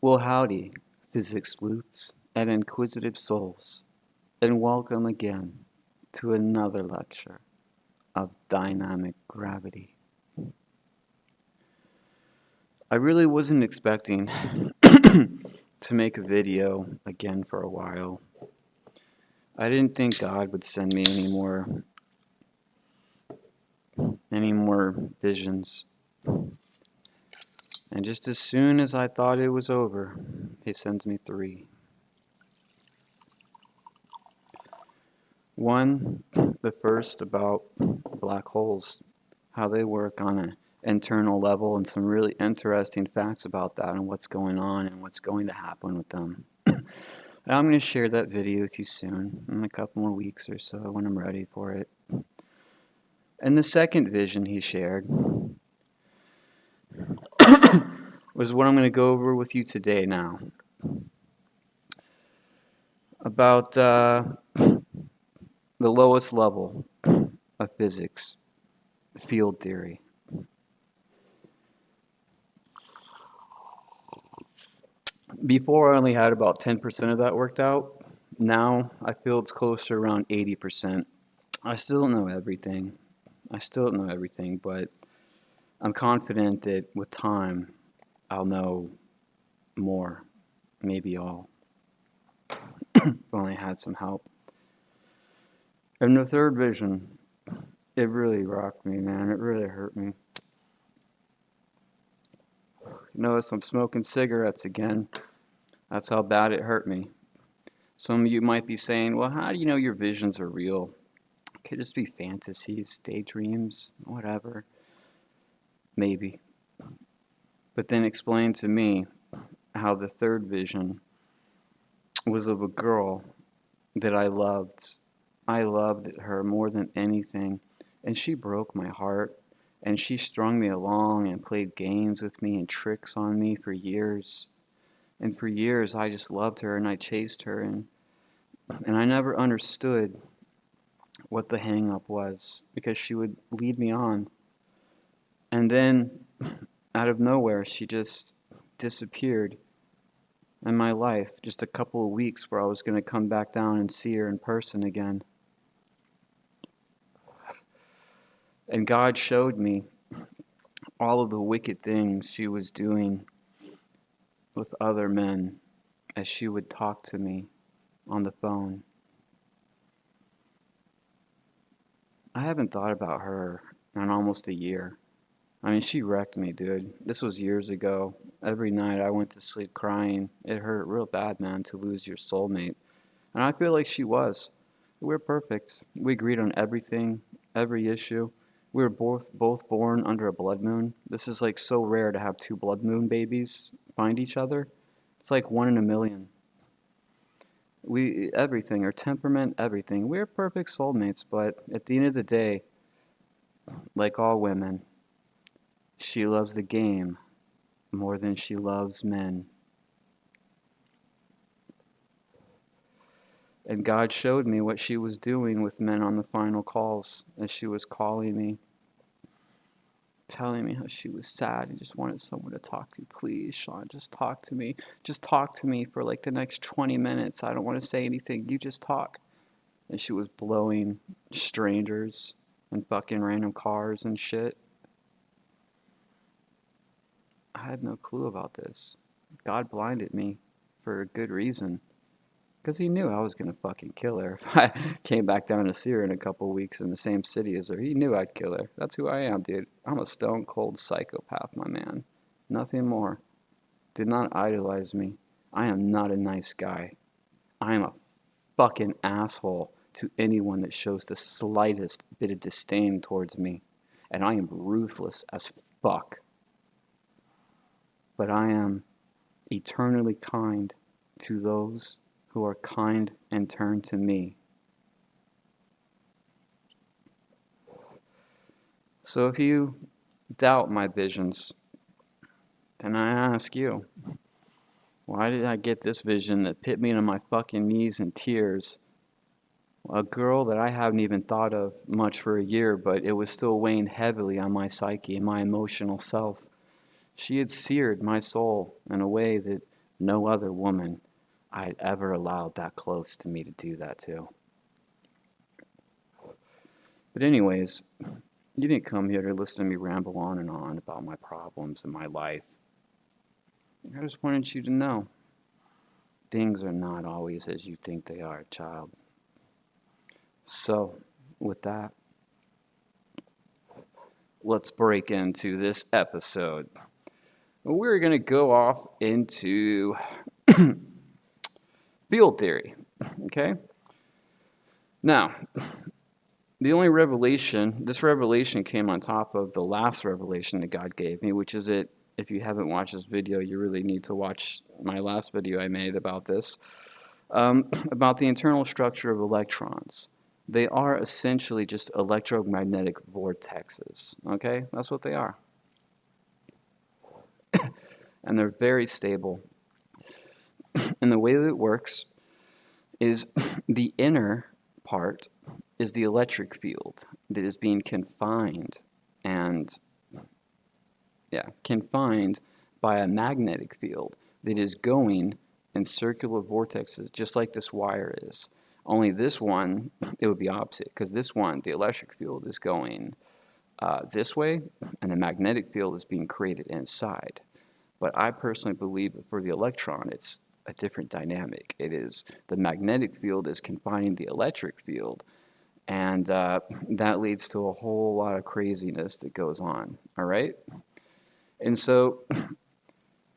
Well, howdy, physics sleuths and inquisitive souls, and welcome again to another lecture of dynamic gravity. I really wasn't expecting to make a video again for a while. I didn't think God would send me any more visions. And just as soon as I thought it was over, he sends me 3. One, the first about black holes, how they work on an internal level, and some really interesting facts about that and what's going on and what's going to happen with them. And I'm going to share that video with you soon, in a couple more weeks or so when I'm ready for it. And the second vision he shared was what I'm going to go over with you today now. About the lowest level of physics, field theory. Before I only had about 10% of that worked out. Now I feel it's closer around 80%. I still don't know everything. But I'm confident that with time I'll know more, maybe all. If only I had some help. And the third vision, it really rocked me, man. It really hurt me. Notice I'm smoking cigarettes again. That's how bad it hurt me. Some of you might be saying, well, how do you know your visions are real? It could just be fantasies, daydreams, whatever. Maybe. But then explain to me how the third vision was of a girl that I loved. I loved her more than anything. And she broke my heart. And she strung me along and played games with me and tricks on me for years. And for years I just loved her and I chased her. And I never understood what the hang up was because she would lead me on. And then out of nowhere she just disappeared in my life. Just a couple of weeks where I was going to come back down and see her in person again. And God showed me all of the wicked things she was doing with other men as she would talk to me on the phone. I haven't thought about her in almost a year. I mean, she wrecked me, dude. This was years ago. Every night I went to sleep crying. It hurt real bad, man, to lose your soulmate. And I feel like she was. We're perfect. We agreed on everything, every issue. We were both born under a blood moon. This is like so rare to have 2 blood moon babies find each other. It's like 1 in a million. Everything, our temperament, everything. We're perfect soulmates, but at the end of the day, like all women, she loves the game more than she loves men. And God showed me what she was doing with men on the final calls as she was calling me, telling me how she was sad and just wanted someone to talk to. Please, Sean, just talk to me. Just talk to me for like the next 20 minutes. I don't want to say anything. You just talk. And she was blowing strangers and fucking random cars and shit. I had no clue about this. God blinded me for a good reason. Because he knew I was going to fucking kill her if I came back down to see her in a couple weeks in the same city as her. He knew I'd kill her. That's who I am, dude. I'm a stone cold psychopath, my man. Nothing more. Did not idolize me. I am not a nice guy. I am a fucking asshole to anyone that shows the slightest bit of disdain towards me. And I am ruthless as fuck. But I am eternally kind to those who are kind and turn to me. So if you doubt my visions, then I ask you, why did I get this vision that put me to my fucking knees in tears? A girl that I haven't even thought of much for a year, but it was still weighing heavily on my psyche and my emotional self. She had seared my soul in a way that No other woman I'd ever allowed that close to me to do that to. But anyways, you didn't come here to listen to me ramble on and on about my problems in my life. I just wanted you to know things are not always as you think they are, child. So, with that, let's break into this episode. We're going to go off into field theory, okay? Now, the only revelation, this revelation came on top of the last revelation that God gave me, which is it. If you haven't watched this video, you really need to watch my last video I made about this, about the internal structure of electrons. They are essentially just electromagnetic vortexes, okay? That's what they are. And they're very stable. And the way that it works is the inner part is the electric field that is being confined by a magnetic field that is going in circular vortexes, just like this wire is. Only this one, it would be opposite, because this one, the electric field, is going this way, and the magnetic field is being created inside. But I personally believe that for the electron, it's a different dynamic. It is the magnetic field is confining the electric field, and that leads to a whole lot of craziness that goes on, all right? And so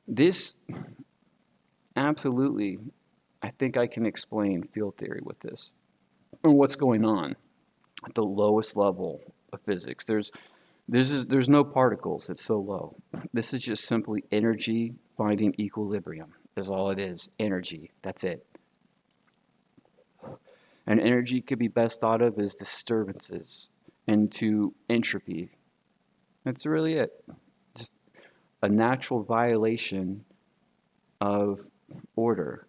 this, absolutely, I think I can explain field theory with this, and what's going on at the lowest level of physics. There's no particles, it's so low. This is just simply energy finding equilibrium, is all it is. Energy, that's it. And energy could be best thought of as disturbances into entropy. That's really it. Just a natural violation of order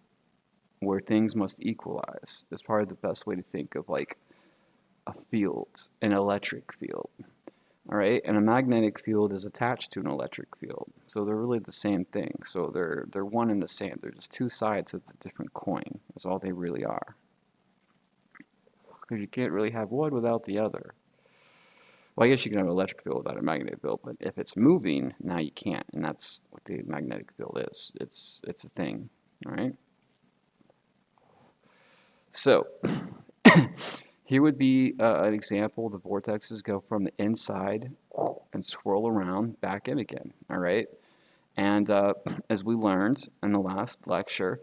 where things must equalize is probably the best way to think of like a field, an electric field. All right, and a magnetic field is attached to an electric field, so they're really the same thing. So they're one and the same. They're just two sides of the different coin. That's all they really are. Because you can't really have one without the other. Well, I guess you can have an electric field without a magnetic field, but if it's moving, now you can't, and that's what the magnetic field is. It's a thing. All right. So. Here would be an example. The vortexes go from the inside and swirl around back in again, all right? And as we learned in the last lecture,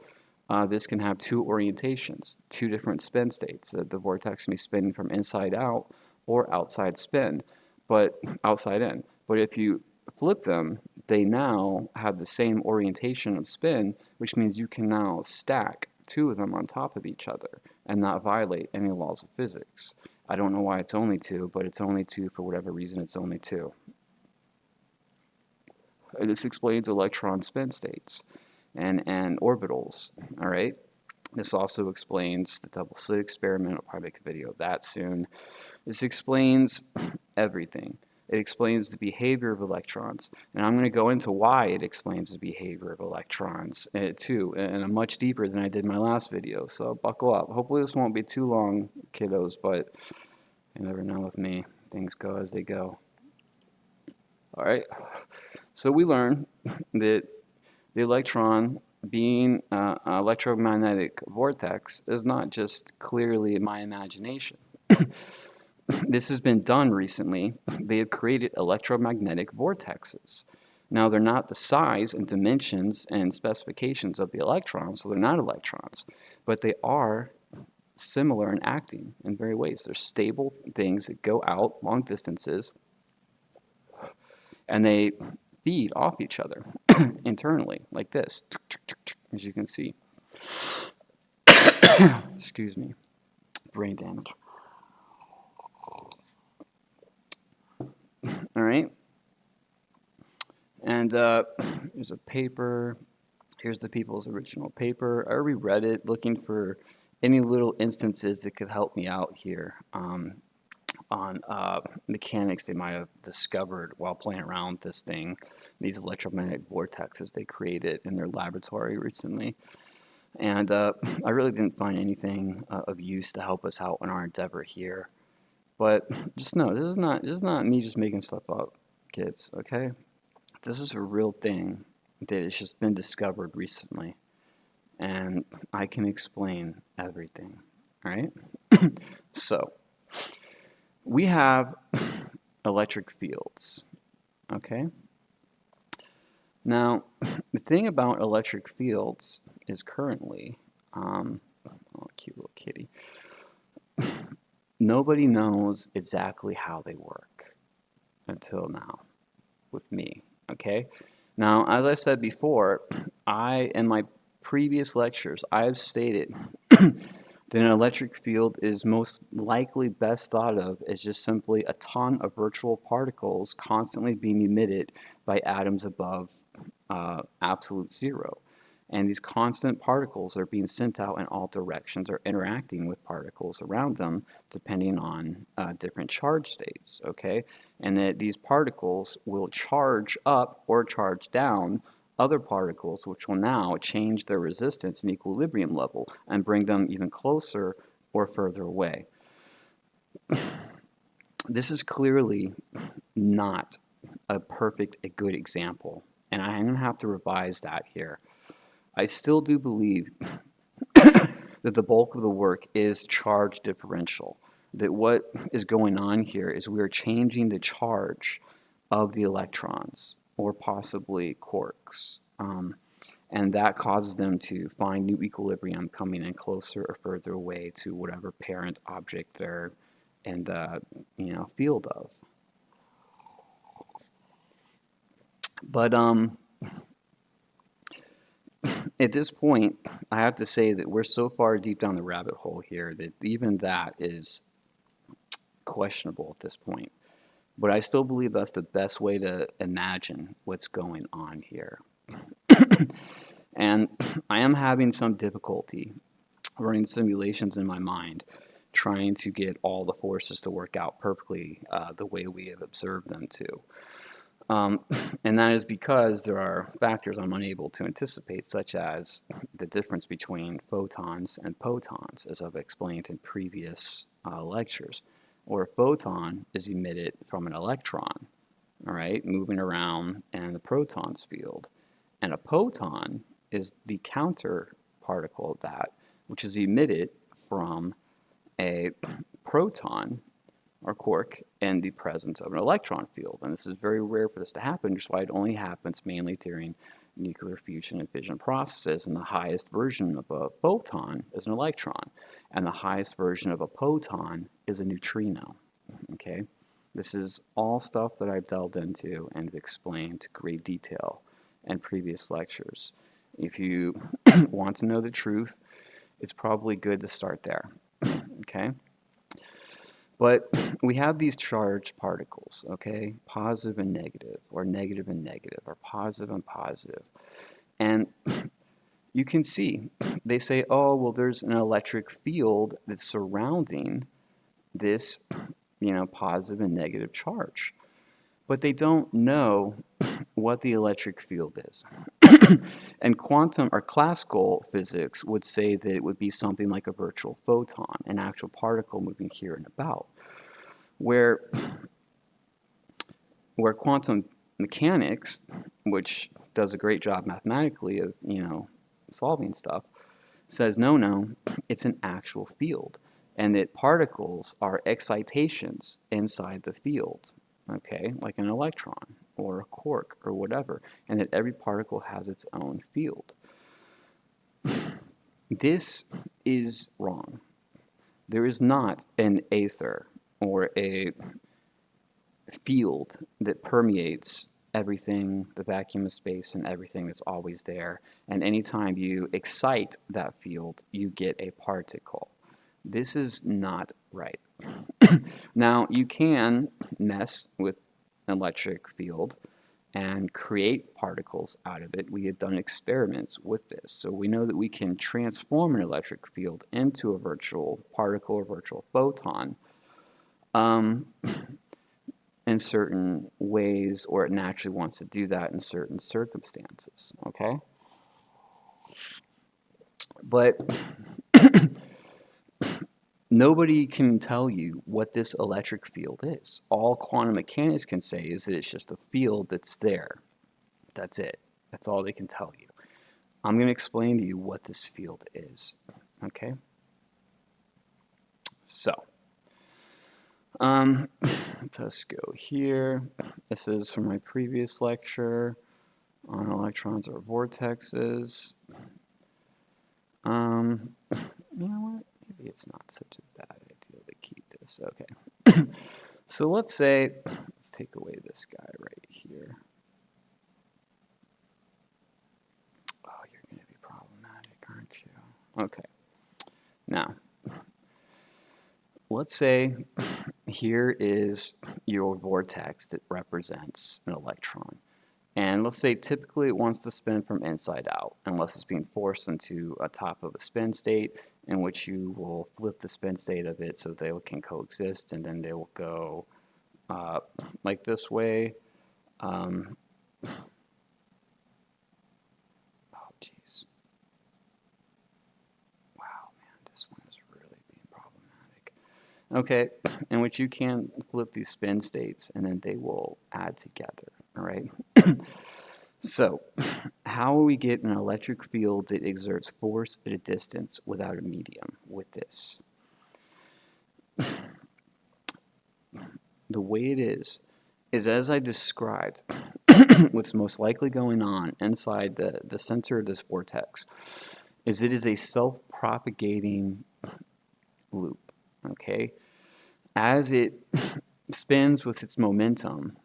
this can have two orientations, two different spin states. The vortex can be spinning from inside out or outside spin, but outside in. But if you flip them, they now have the same orientation of spin, which means you can now stack two of them on top of each other and not violate any laws of physics. I don't know why it's only two, but it's only two for whatever reason it's only two. This explains electron spin states and orbitals, all right? This also explains the double slit experiment. I'll probably make a video of that soon. This explains everything. It explains the behavior of electrons, and I'm going to go into why it explains the behavior of electrons too, and much deeper than I did in my last video, so buckle up. Hopefully this won't be too long, kiddos, but you never know with me. Things go as they go. All right, so we learn that the electron being an electromagnetic vortex is not just clearly in my imagination. This has been done recently. They have created electromagnetic vortexes. Now, they're not the size and dimensions and specifications of the electrons, so they're not electrons, but they are similar in acting in very ways. They're stable things that go out long distances, and they feed off each other internally, like this, as you can see. Excuse me, brain damage. All right. And here's a paper. Here's the people's original paper. I already read it, looking for any little instances that could help me out here. on mechanics they might have discovered while playing around with this thing, these electromagnetic vortexes they created in their laboratory recently. And I really didn't find anything of use to help us out in our endeavor here. But just know, this is not me just making stuff up, kids, okay? This is a real thing that has just been discovered recently, and I can explain everything, all right? So, we have electric fields, okay? Now, the thing about electric fields is currently, oh, cute little kitty, nobody knows exactly how they work until now with me, okay? Now, as I said before, in my previous lectures, I have stated that an electric field is most likely best thought of as just simply a ton of virtual particles constantly being emitted by atoms above absolute zero. And these constant particles are being sent out in all directions or interacting with particles around them depending on different charge states, okay? And that these particles will charge up or charge down other particles, which will now change their resistance and equilibrium level and bring them even closer or further away. This is clearly not a good example, and I'm going to have to revise that here. I still do believe that the bulk of the work is charge differential, that what is going on here is we are changing the charge of the electrons, or possibly quarks. And that causes them to find new equilibrium coming in closer or further away to whatever parent object they're in the field of. But at this point, I have to say that we're so far deep down the rabbit hole here that even that is questionable at this point. But I still believe that's the best way to imagine what's going on here. And I am having some difficulty running simulations in my mind, trying to get all the forces to work out perfectly the way we have observed them to. And that is because there are factors I'm unable to anticipate, such as the difference between photons and protons, as I've explained in previous lectures. Or a photon is emitted from an electron, all right, moving around in the protons field. And a proton is the counter particle of that, which is emitted from a proton or quark in the presence of an electron field. And this is very rare for this to happen, just why it only happens mainly during nuclear fusion and fission processes. And the highest version of a photon is an electron, and the highest version of a proton is a neutrino, okay? This is all stuff that I've delved into and explained to great detail in previous lectures. If you want to know the truth, it's probably good to start there, okay? But we have these charged particles, okay? Positive and negative, or positive and positive. And you can see, they say, oh, well, there's an electric field that's surrounding this, positive and negative charge. But they don't know what the electric field is. And quantum or classical physics would say that it would be something like a virtual photon, an actual particle moving here and about. Where quantum mechanics, which does a great job mathematically of, solving stuff, says no, it's an actual field. And that particles are excitations inside the field, okay, like an electron or a quark or whatever, and that every particle has its own field. This is wrong. There is not an aether or a field that permeates everything, the vacuum of space and everything that's always there. And anytime you excite that field, you get a particle. This is not right. Now, you can mess with an electric field and create particles out of it. We have done experiments with this. So we know that we can transform an electric field into a virtual particle or virtual photon. um, in certain ways, or it naturally wants to do that in certain circumstances, okay? But nobody can tell you what this electric field is. All quantum mechanics can say is that it's just a field that's there. That's it. That's all they can tell you. I'm going to explain to you what this field is, okay? So, let's go here. This is from my previous lecture on electrons or vortexes. You know what? Maybe it's not such a bad idea to keep this. Okay. So let's say, let's take away this guy right here. Oh, you're going to be problematic, aren't you? Okay. Now, let's say here is your vortex that represents an electron. And let's say typically it wants to spin from inside out, unless it's being forced into a top of a spin state, in which you will flip the spin state of it so they can coexist, and then they will go like this way. Oh, jeez. Wow, man, this one is really being problematic. Okay, in which you can flip these spin states, and then they will add together, all right? So, how will we get an electric field that exerts force at a distance without a medium with this? The way it is as I described, what's most likely going on inside the center of this vortex is it is a self-propagating loop, okay? As it spins with its momentum,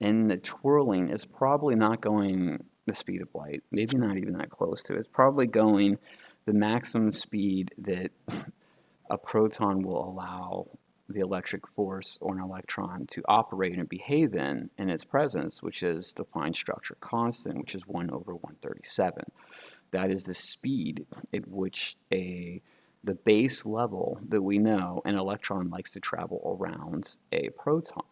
and the twirling is probably not going the speed of light, maybe not even that close to it. It's probably going the maximum speed that a proton will allow the electric force or an electron to operate and behave in its presence, which is the fine structure constant, which is 1 over 137. That is the speed at which the base level that we know an electron likes to travel around a proton.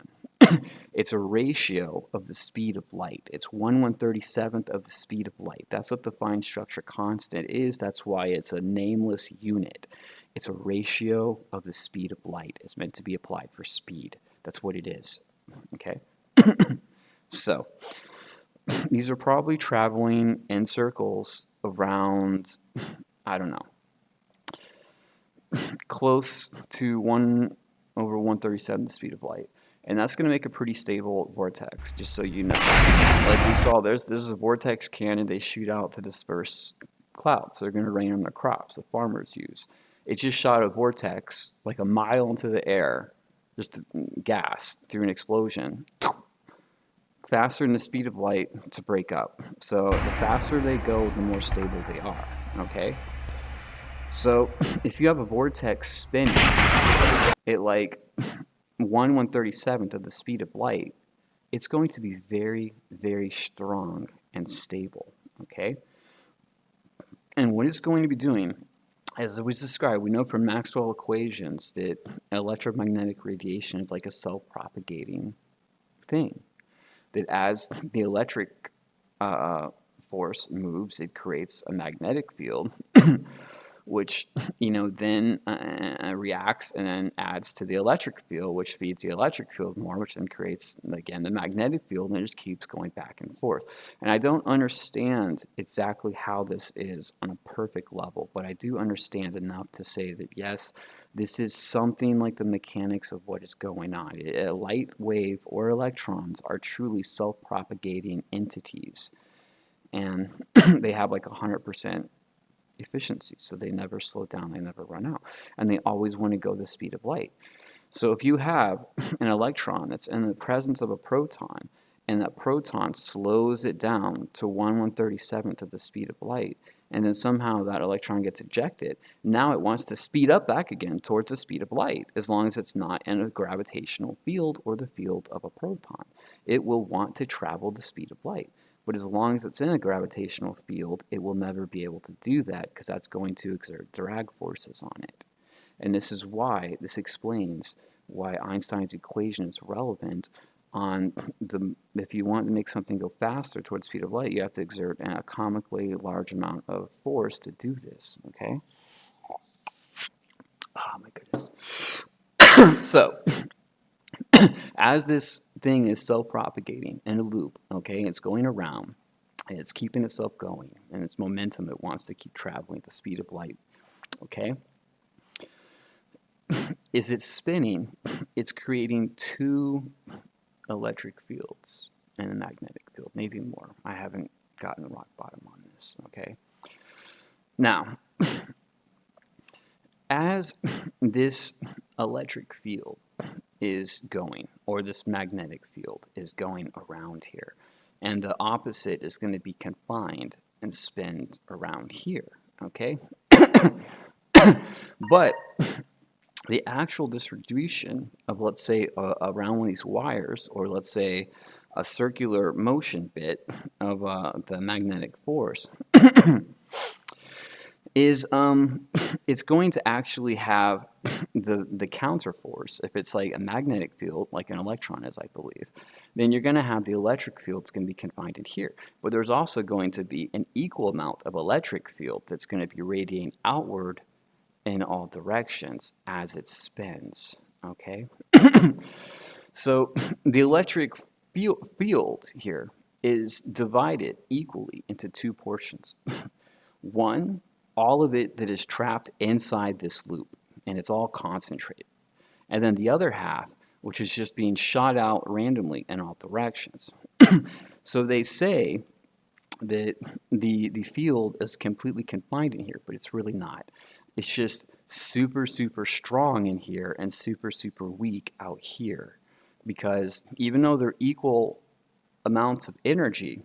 It's a ratio of the speed of light. It's 1/137th of the speed of light. That's what the fine structure constant is. That's why it's a nameless unit. It's a ratio of the speed of light. It's meant to be applied for speed. That's what it is. Okay? So, these are probably traveling in circles around, I don't know, close to 1 over 137 the speed of light. And that's going to make a pretty stable vortex, just so you know. Like we saw, this is a vortex cannon they shoot out to disperse clouds. They're going to rain on their crops, the farmers use. It just shot a vortex like a mile into the air, just gas through an explosion, faster than the speed of light to break up. So the faster they go, the more stable they are, okay? So if you have a vortex spinning at like 1/137th of the speed of light, it's going to be very, very strong and stable, okay? And what it's going to be doing, as it was described, we know from Maxwell equations that electromagnetic radiation is like a self-propagating thing. That as the electric force moves, it creates a magnetic field, which then reacts and then adds to the electric field, which feeds the electric field more, which then creates, again, the magnetic field, and it just keeps going back and forth. And I don't understand exactly how this is on a perfect level, but I do understand enough to say that, yes, this is something like the mechanics of what is going on. A light wave or electrons are truly self-propagating entities, and they have like 100% efficiency, so they never slow down, they never run out, and they always want to go the speed of light. So if you have an electron that's in the presence of a proton, and that proton slows it down to 1/137th of the speed of light, and then somehow that electron gets ejected, now it wants to speed up back again towards the speed of light, as long as it's not in a gravitational field or the field of a proton. It will want to travel the speed of light. But as long as it's in a gravitational field, it will never be able to do that, because that's going to exert drag forces on it. And this is why this explains why Einstein's equation is relevant on if you want to make something go faster towards the speed of light, you have to exert a comically large amount of force to do this, okay? Oh my goodness. So, as this thing is self-propagating in a loop, okay, it's going around, and it's keeping itself going, and its momentum, it wants to keep traveling at the speed of light, okay? Is it spinning? It's creating two electric fields and a magnetic field, maybe more. I haven't gotten the rock bottom on this, okay? Now, as this electric field is going, or this magnetic field is going around here, and the opposite is going to be confined and spin around here, okay? But the actual distribution of, let's say, around one of these wires, or let's say a circular motion bit of the magnetic force, is it's going to actually have the counter force. If it's like a magnetic field, like an electron is, I believe, then you're going to have the electric field that's going to be confined in here. But there's also going to be an equal amount of electric field that's going to be radiating outward in all directions as it spins, okay? So the electric field here is divided equally into two portions. One, all of it that is trapped inside this loop, and it's all concentrated. And then the other half, which is just being shot out randomly in all directions. So they say that the field is completely confined in here, but it's really not. It's just super, super strong in here and super, super weak out here. Because even though they're equal amounts of energy,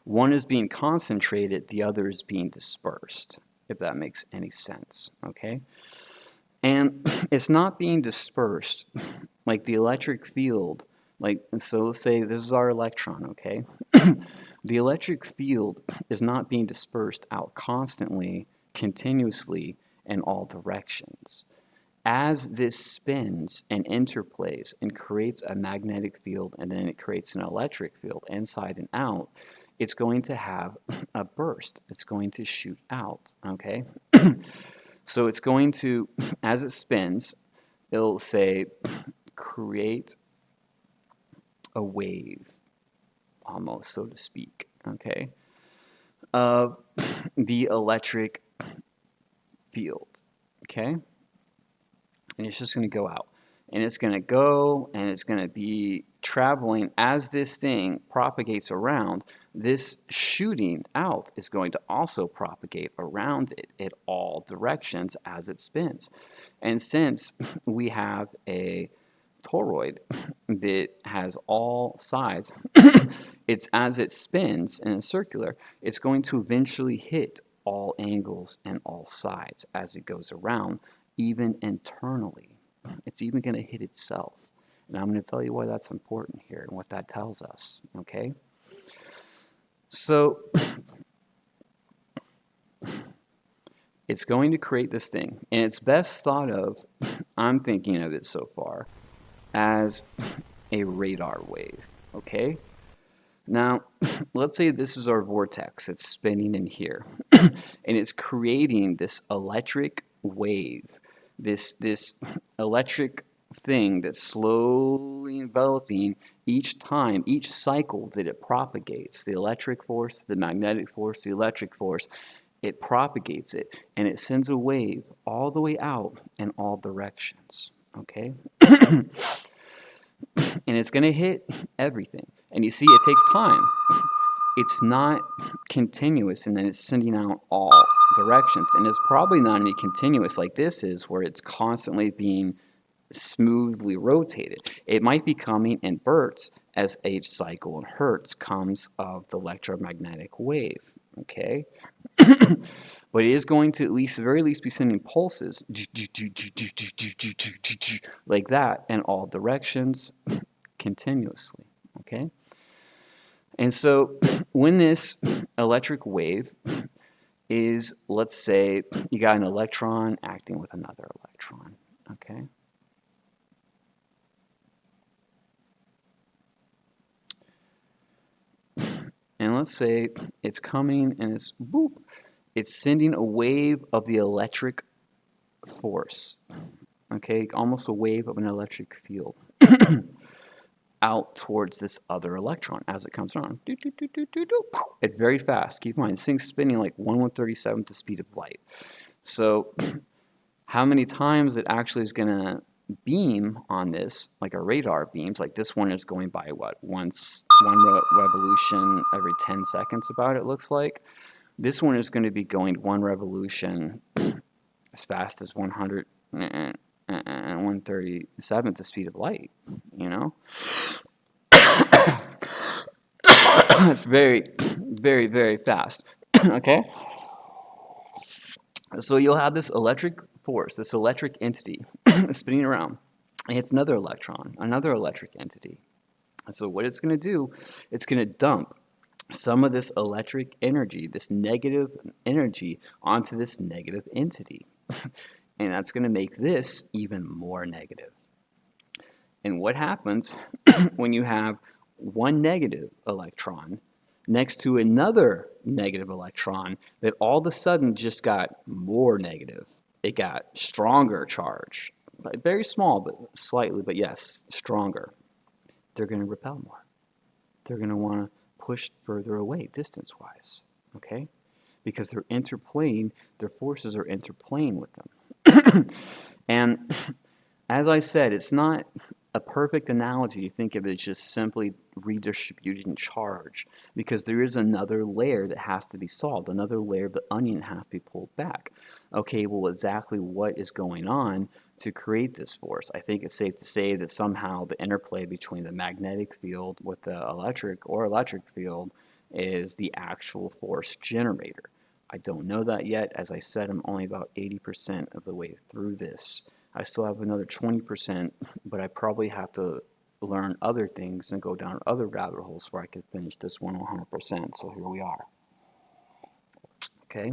one is being concentrated, the other is being dispersed, if that makes any sense, okay? And it's not being dispersed like the electric field, like, so let's say this is our electron, okay? The electric field is not being dispersed out constantly, continuously, in all directions. As this spins and interplays and creates a magnetic field, and then it creates an electric field inside and out, it's going to have a burst. It's going to shoot out, okay? So it's going to, as it spins, it'll say, create a wave, almost, so to speak, okay, of the electric field, okay? And it's just going to go out. And it's going to go, and it's going to be traveling as this thing propagates around. This shooting out is going to also propagate around it in all directions as it spins. And since we have a toroid that has all sides, it's as it spins in a circular, it's going to eventually hit all angles and all sides as it goes around, even internally. It's even going to hit itself. And I'm going to tell you why that's important here and what that tells us, okay? So it's going to create this thing, and it's best thought of, I'm thinking of it so far, as a radar wave, okay? Now, let's say this is our vortex. It's spinning in here, and it's creating this electric wave, this electric thing that's slowly enveloping each time, each cycle that it propagates, the electric force, the magnetic force, the electric force, it propagates it, and it sends a wave all the way out in all directions, okay? And it's going to hit everything. And you see, it takes time. It's not continuous, and then it's sending out all directions. And it's probably not going to be continuous like this is, where it's constantly being smoothly rotated. It might be coming in bursts as each cycle in hertz comes of the electromagnetic wave, okay? But it is going to, at least, at the very least, be sending pulses like that in all directions continuously, okay? And so when this electric wave is, let's say, you got an electron acting with another electron, okay? And let's say it's coming and it's boop, it's sending a wave of the electric force, okay, almost a wave of an electric field out towards this other electron as it comes around. It's very fast. Keep in mind, this thing's spinning like 1/137th the speed of light. So how many times it actually is going to beam on this, like a radar beams, like this one is going by what, one revolution every 10 seconds about, it looks like. This one is going to be going one revolution as fast as 100 and 1/37th the speed of light, you know? It's very, very, very fast, okay? So you'll have this electric force, this electric entity spinning around. And it's another electron, another electric entity. So what it's going to do, it's going to dump some of this electric energy, this negative energy, onto this negative entity. And that's going to make this even more negative. And what happens when you have one negative electron next to another negative electron that all of a sudden just got more negative? It got stronger charge. Very small, but slightly, but yes, stronger. They're going to repel more. They're going to want to push further away distance-wise, okay? Because they're interplaying, their forces are interplaying with them. And as I said, it's not a perfect analogy to think of it as just simply redistributing charge, because there is another layer that has to be solved, another layer of the onion has to be pulled back. Okay, well, exactly what is going on to create this force? I think it's safe to say that somehow the interplay between the magnetic field with the electric field is the actual force generator. I don't know that yet. As I said, I'm only about 80% of the way through this. I still have another 20%, but I probably have to learn other things and go down other rabbit holes where I can finish this one 100%. So here we are. Okay?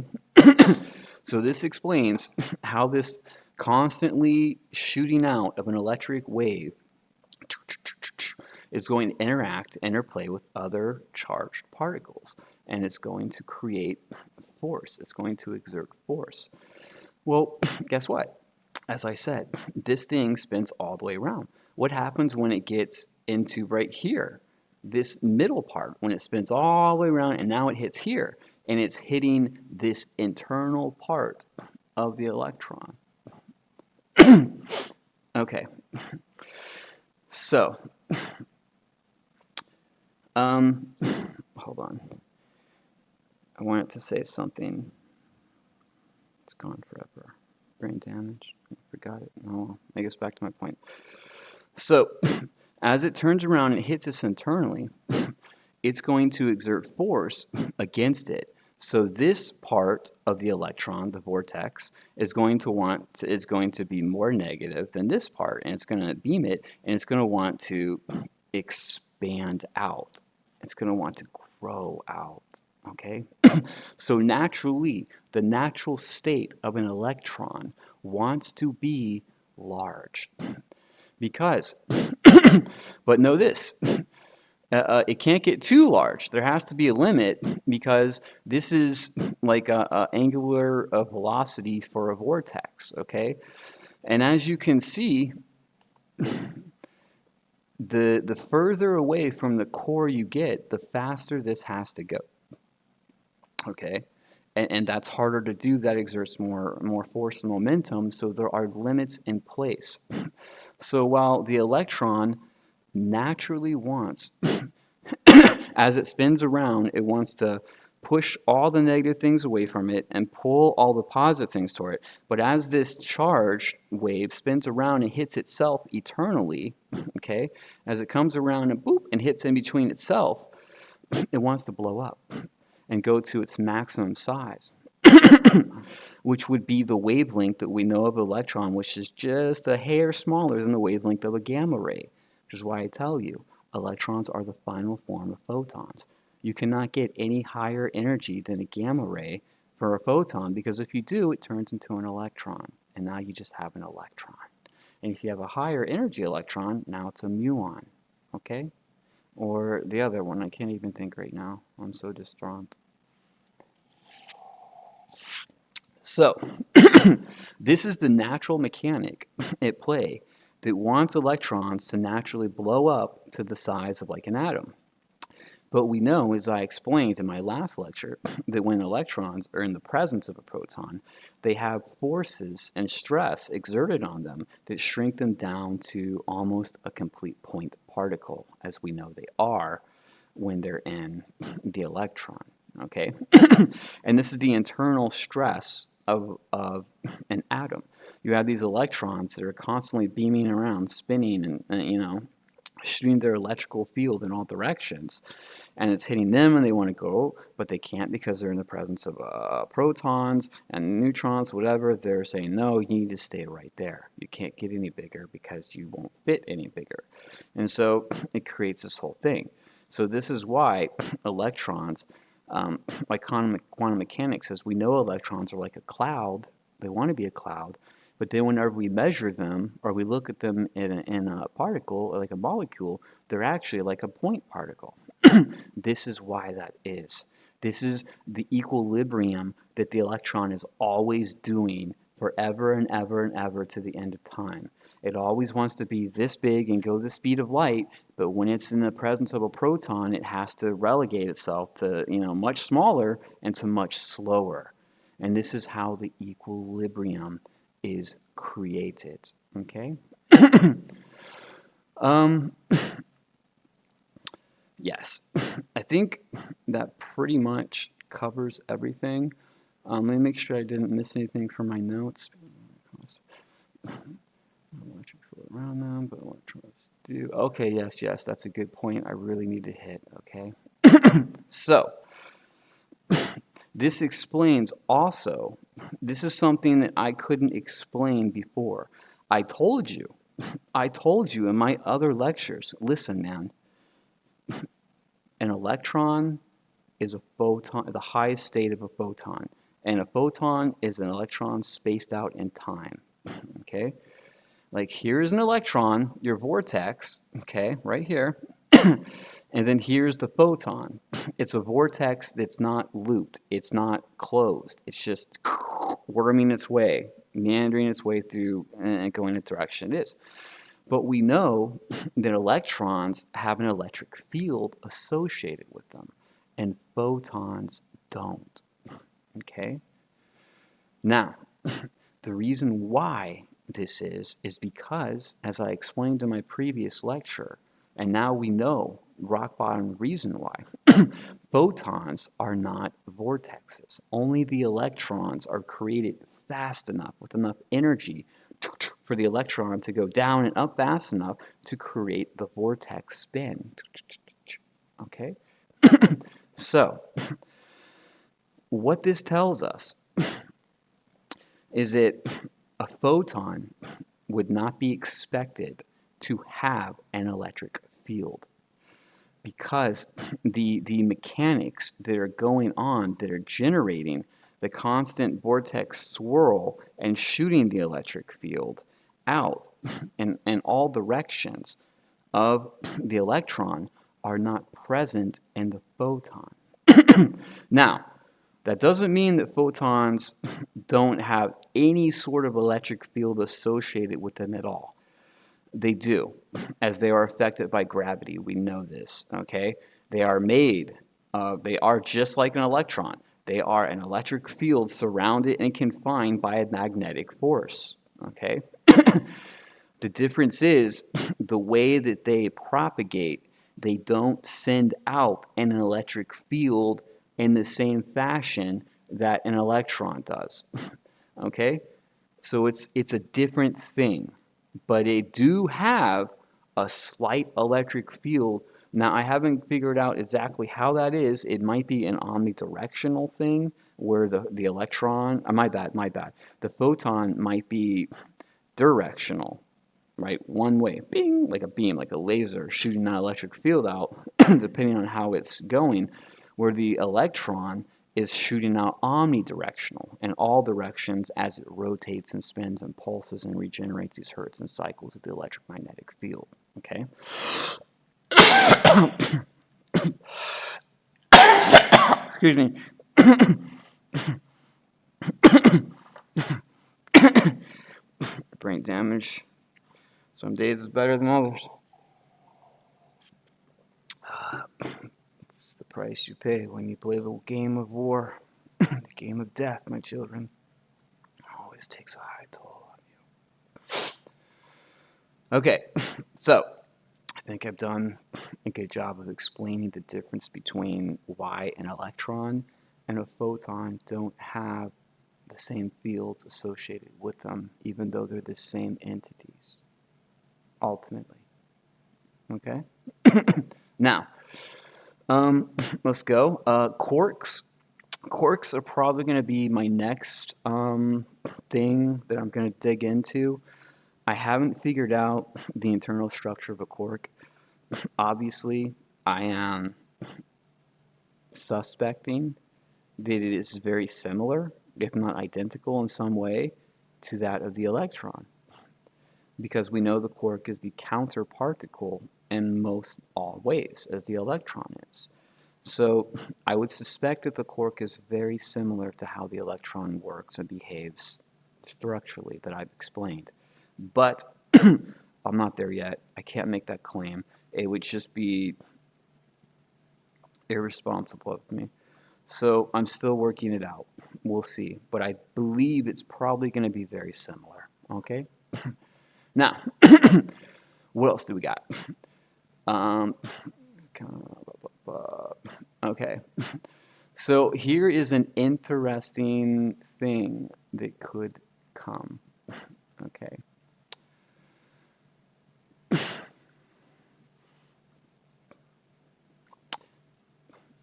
So this explains how this constantly shooting out of an electric wave is going to interplay with other charged particles, and it's going to create force. It's going to exert force. Well, guess what? As I said, this thing spins all the way around. What happens when it gets into right here? This middle part, when it spins all the way around and now it hits here, and it's hitting this internal part of the electron. Okay. So, hold on. I wanted to say something. It's gone forever. Brain damage. I forgot it. Oh, I guess back to my point. So, as it turns around and hits us internally, it's going to exert force against it. So this part of the electron, the vortex, is going to be more negative than this part, and it's going to beam it, and it's going to want to expand out. It's going to want to grow out. Okay? So naturally, the natural state of an electron wants to be large. Because, but know this, it can't get too large. There has to be a limit, because this is like a angular velocity for a vortex, okay? And as you can see, the further away from the core you get, the faster this has to go, okay? And that's harder to do. That exerts more force and momentum, so there are limits in place. So while the electron naturally wants, as it spins around, it wants to push all the negative things away from it and pull all the positive things toward it. But as this charge wave spins around and hits itself eternally, okay, as it comes around and boop and hits in between itself, it wants to blow up and go to its maximum size, which would be the wavelength that we know of an electron, which is just a hair smaller than the wavelength of a gamma ray, which is why I tell you, electrons are the final form of photons. You cannot get any higher energy than a gamma ray for a photon, because if you do, it turns into an electron, and now you just have an electron. And if you have a higher energy electron, now it's a muon, okay? Or the other one, I can't even think right now. I'm so distraught. So, this is the natural mechanic at play that wants electrons to naturally blow up to the size of like an atom. But we know, as I explained in my last lecture, that when electrons are in the presence of a proton, they have forces and stress exerted on them that shrink them down to almost a complete point particle, as we know they are when they're in the electron. Okay? And this is the internal stress of an atom. You have these electrons that are constantly beaming around, spinning, and shooting their electrical field in all directions, and it's hitting them and they want to go, but they can't because they're in the presence of protons and neutrons, whatever. They're saying, no, you need to stay right there. You can't get any bigger because you won't fit any bigger. And so it creates this whole thing. So this is why electrons, like quantum mechanics says, we know electrons are like a cloud. They want to be a cloud. But then whenever we measure them or we look at them in a particle, or like a molecule, they're actually like a point particle. This is why that is. This is the equilibrium that the electron is always doing forever and ever and ever to the end of time. It always wants to be this big and go the speed of light, but when it's in the presence of a proton, it has to relegate itself to, much smaller and to much slower. And this is how the equilibrium is created. Okay? Yes, I think that pretty much covers everything. Let me make sure I didn't miss anything from my notes. Electric field around them, but electrons do. Okay, yes, that's a good point. I really need to hit. Okay, so this explains also. This is something that I couldn't explain before. I told you in my other lectures. Listen, man. An electron is a photon, the highest state of a photon. And a photon is an electron spaced out in time. Okay? Like here's an electron, your vortex, okay, right here. And then here's the photon. It's a vortex that's not looped. It's not closed. It's just worming its way, meandering its way through and going in the direction it is. But we know that electrons have an electric field associated with them, and photons don't. Okay? Now, the reason why this is because, as I explained in my previous lecture, and now we know rock bottom reason why, photons are not vortexes. Only the electrons are created fast enough with enough energy for the electron to go down and up fast enough to create the vortex spin. Okay? So, what this tells us is that a photon would not be expected to have an electric field because the mechanics that are going on that are generating the constant vortex swirl and shooting the electric field out in all directions of the electron are not present in the photon. Now, that doesn't mean that photons don't have any sort of electric field associated with them at all. They do, as they are affected by gravity. We know this, okay? They are they are just like an electron. They are an electric field surrounded and confined by a magnetic force, okay? The difference is the way that they propagate, they don't send out an electric field in the same fashion that an electron does. Okay? So it's a different thing, but they do have a slight electric field. Now, I haven't figured out exactly how that is. It might be an omnidirectional thing where the electron, my bad. The photon might be directional, right? One way, bing, like a beam, like a laser shooting that electric field out, depending on how it's going, where the electron is shooting out omnidirectional in all directions as it rotates and spins and pulses and regenerates these hertz and cycles of the electromagnetic field, okay? Excuse me. Brain damage. Some days is better than others. It's the price you pay when you play the game of war. The game of death, my children. Always takes a high toll on you. Okay, so I think I've done a good job of explaining the difference between why an electron and a photon don't have the same fields associated with them, even though they're the same entities, ultimately. Okay? Now, let's go. Quarks. Quarks are probably going to be my next thing that I'm going to dig into. I haven't figured out the internal structure of a quark. Obviously, I am suspecting that it is very similar, if not identical in some way, to that of the electron, because we know the quark is the counter particle in most all ways, as the electron is. So I would suspect that the quark is very similar to how the electron works and behaves structurally that I've explained. But I'm not there yet. I can't make that claim. It would just be irresponsible of me. So I'm still working it out. We'll see. But I believe it's probably going to be very similar. Okay? Now, what else do we got? Um, okay. So here is an interesting thing that could come. Okay.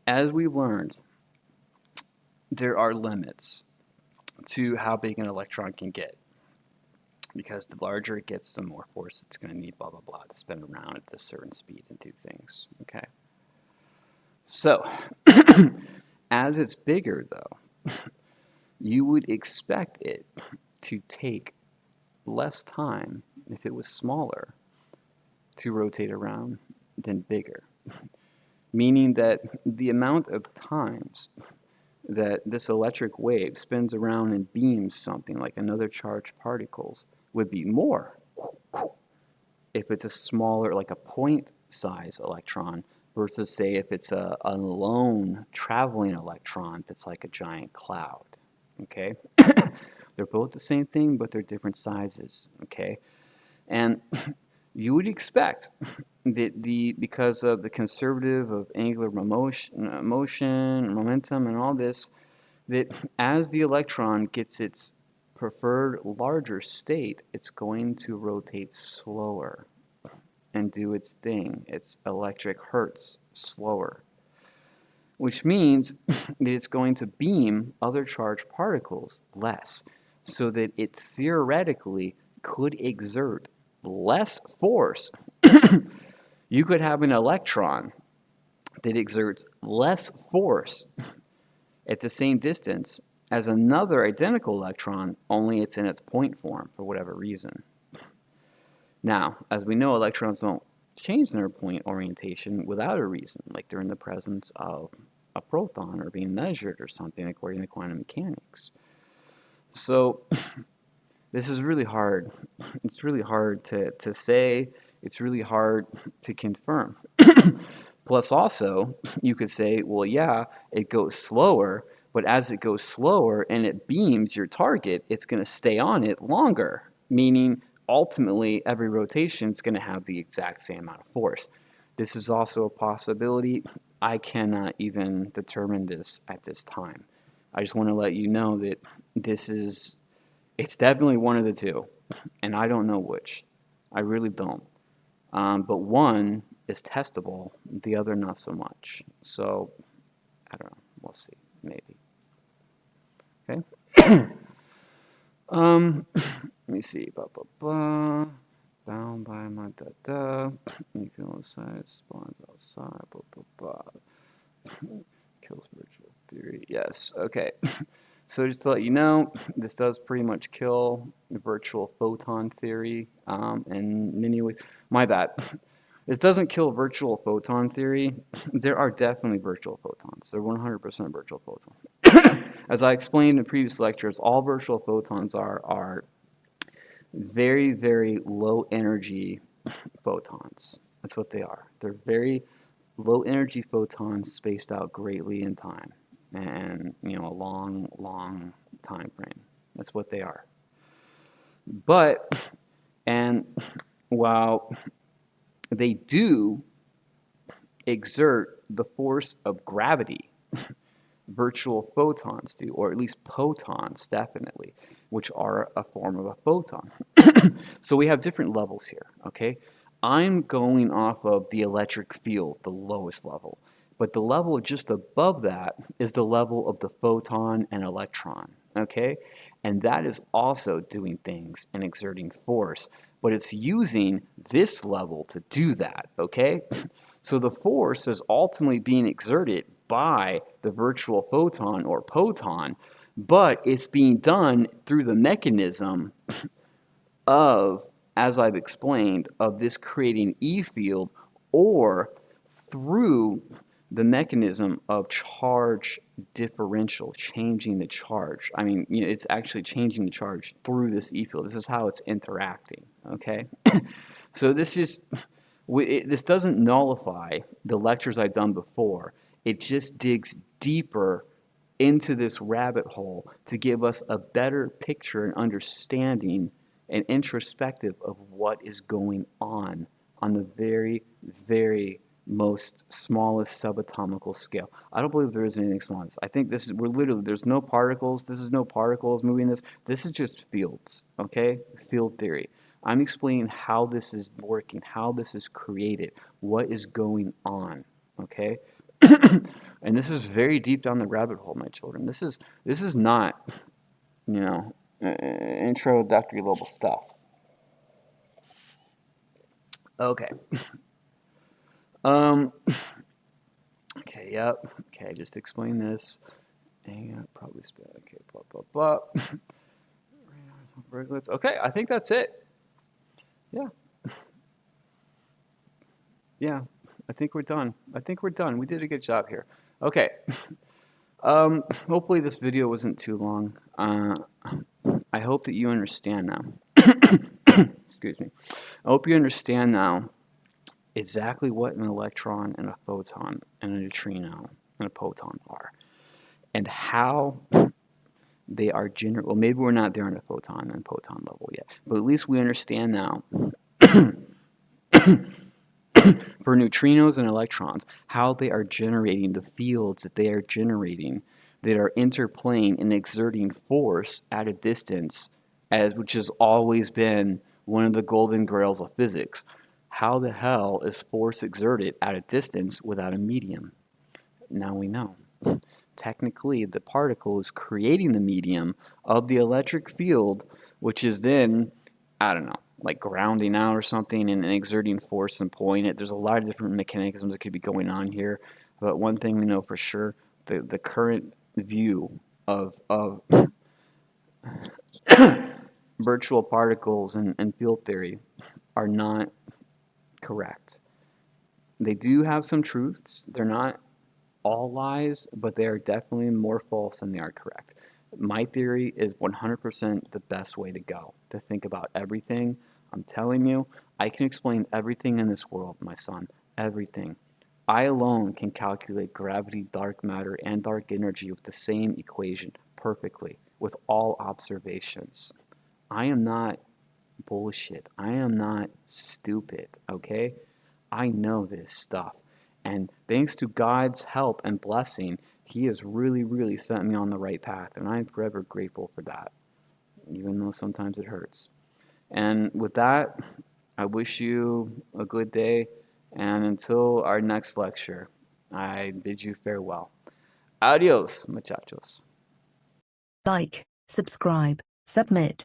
As we learned, there are limits to how big an electron can get, because the larger it gets, the more force it's going to need, blah, blah, blah, to spin around at a certain speed and do things. Okay. So, as it's bigger, though, you would expect it to take less time if it was smaller to rotate around than bigger. Meaning that the amount of times that this electric wave spins around and beams something like another charged particles would be more if it's a smaller, like a point size electron, versus say if it's a lone traveling electron that's like a giant cloud. Okay? They're both the same thing, but they're different sizes. Okay? And you would expect that because of the conservative of angular motion, momentum, and all this, that as the electron gets its preferred larger state, it's going to rotate slower and do its thing, its electric hertz slower, which means that it's going to beam other charged particles less, so that it theoretically could exert less force. You could have an electron that exerts less force at the same distance as another identical electron, only it's in its point form for whatever reason. Now, as we know, electrons don't change their point orientation without a reason, like they're in the presence of a proton or being measured or something according to quantum mechanics. So this is really hard. It's really hard to say. It's really hard to confirm. Plus also, you could say, well, yeah, it goes slower, but as it goes slower and it beams your target, it's going to stay on it longer, meaning ultimately every rotation is going to have the exact same amount of force. This is also a possibility. I cannot even determine this at this time. I just want to let you know that it's definitely one of the two, and I don't know which. I really don't. But one is testable, the other not so much. So, I don't know. We'll see. Maybe. Okay? Let me see. Blah, blah, blah. Bound by my da-da. Nuclear side spawns outside. Blah, blah, blah. Kills virtual theory. Yes. Okay. So just to let you know, this does pretty much kill the virtual photon theory in many ways. My bad. This doesn't kill virtual photon theory. There are definitely virtual photons. They're 100% virtual photons. As I explained in previous lectures, all virtual photons are very, very low energy photons. That's what they are. They're very low energy photons spaced out greatly in time, and a long, long time frame. That's what they are. But, and while they do exert the force of gravity, virtual photons do, or at least photons definitely, which are a form of a photon. So we have different levels here, okay? I'm going off of the electric field, the lowest level. But the level just above that is the level of the photon and electron, okay? And that is also doing things and exerting force, but it's using this level to do that, okay? So the force is ultimately being exerted by the virtual photon or poton, but it's being done through the mechanism of, as I've explained, of this creating E field, or through the mechanism of charge differential, changing the charge. I mean, it's actually changing the charge through this E field. This is how it's interacting, okay? So this doesn't nullify the lectures I've done before. It just digs deeper into this rabbit hole to give us a better picture and understanding and introspective of what is going on the very, very most smallest subatomical scale. I don't believe there is anything small. I think there's no particles. This is no particles moving this. This is just fields, okay? Field theory. I'm explaining how this is working, how this is created, what is going on, okay? And this is very deep down the rabbit hole, my children. This is not, introductory level stuff. Okay. Okay, yep. Okay, just explain this. Hang on, probably spell. Okay, blah, blah, blah. Okay, I think that's it. Yeah. Yeah, I think we're done. We did a good job here. Okay. Hopefully this video wasn't too long. I hope that you understand now. Excuse me. I hope you understand now exactly what an electron and a photon and a neutrino and a proton are, and how they are well, maybe we're not there on a photon and proton level yet, but at least we understand now for neutrinos and electrons how they are generating the fields that they are generating, that are interplaying and exerting force at a distance, which has always been one of the golden grails of physics. How the hell is force exerted at a distance without a medium? Now we know. Technically, the particle is creating the medium of the electric field, which is then, I don't know, like grounding out or something and exerting force and pulling it. There's a lot of different mechanisms that could be going on here. But one thing we know for sure, the current view of virtual particles and field theory are not correct. They do have some truths. They're not all lies, but they are definitely more false than they are correct. My theory is 100% the best way to go, to think about everything. I'm telling you, I can explain everything in this world, my son, everything. I alone can calculate gravity, dark matter, and dark energy with the same equation perfectly, with all observations. I am not bullshit. I am not stupid, okay? I know this stuff. And thanks to God's help and blessing, He has really, really sent me on the right path. And I'm forever grateful for that, even though sometimes it hurts. And with that, I wish you a good day. And until our next lecture, I bid you farewell. Adios, muchachos. Like, subscribe, submit.